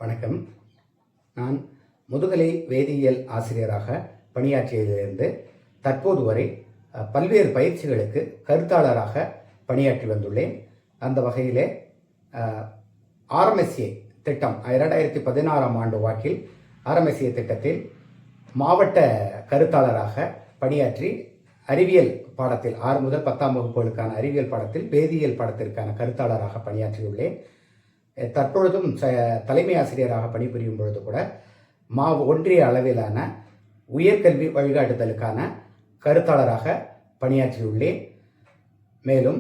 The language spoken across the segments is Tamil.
வணக்கம். நான் முதுகலை வேதியியல் ஆசிரியராக பணியாற்றியதிலிருந்து தற்போது வரை பல்வேறு பயிற்சிகளுக்கு கருத்தாளராக பணியாற்றி வந்துள்ளேன். அந்த வகையிலே RMSA திட்டம் 2016ஆம் ஆண்டு வாக்கில் RMSA திட்டத்தில் மாவட்ட கருத்தாளராக பணியாற்றி அறிவியல் பாடத்தில் 6 முதல் 10ஆம் வகுப்புகளுக்கான அறிவியல் பாடத்தில் வேதியியல் பாடத்திற்கான கருத்தாளராக பணியாற்றியுள்ளேன். தற்பொழுதும் தலைமை ஆசிரியராக பணிபுரியும் பொழுது கூட ஒன்றிய அளவிலான உயர்கல்வி வழிகாட்டுதலுக்கான கருத்தாளராக பணியாற்றியுள்ளேன். மேலும்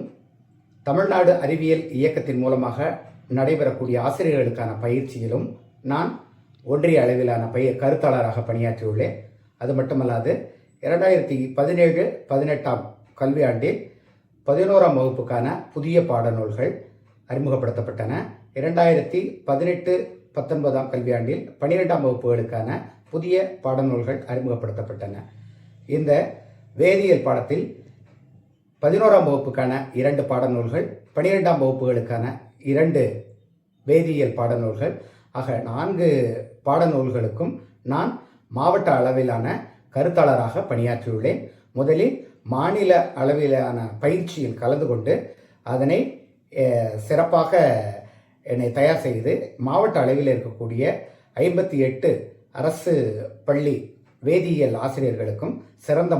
தமிழ்நாடு அறிவியல் இயக்கத்தின் மூலமாக நடைபெறக்கூடிய ஆசிரியர்களுக்கான பயிற்சியிலும் நான் ஒன்றிய அளவிலான கருத்தாளராக பணியாற்றியுள்ளேன். அது மட்டுமல்லாது 2017-18ஆம் கல்வியாண்டில் 11ஆம் வகுப்புக்கான புதிய பாடநூல்கள் அறிமுகப்படுத்தப்பட்டன. 2018-19ஆம் கல்வியாண்டில் 12ஆம் வகுப்புகளுக்கான புதிய பாடநூல்கள் அறிமுகப்படுத்தப்பட்டன. இந்த வேதியியல் பாடத்தில் 11ஆம் வகுப்புக்கான 2 பாடநூல்கள், 12ஆம் வகுப்புகளுக்கான 2 வேதியியல் பாடநூல்கள் ஆக 4 பாடநூல்களுக்கும் நான் மாவட்ட அளவிலான கருத்தாளராக பணியாற்றியுள்ளேன். முதலில் மாநில அளவிலான பயிற்சியில் கலந்து கொண்டு அதனை சிறப்பாக என்னை தயார் செய்து மாவட்ட அளவில் இருக்கக்கூடிய 58 அரசு பள்ளி வேதியியல் ஆசிரியர்களுக்கும் சிறந்த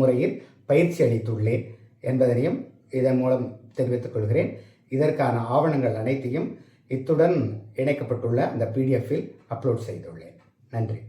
முறையில் பயிற்சி அளித்துள்ளேன் என்பதனையும் இதன் மூலம் தெரிவித்துக் கொள்கிறேன். இதற்கான ஆவணங்கள் அனைத்தையும் இத்துடன் இணைக்கப்பட்டுள்ள அந்த PDF-இல் அப்லோட் செய்துள்ளேன். நன்றி.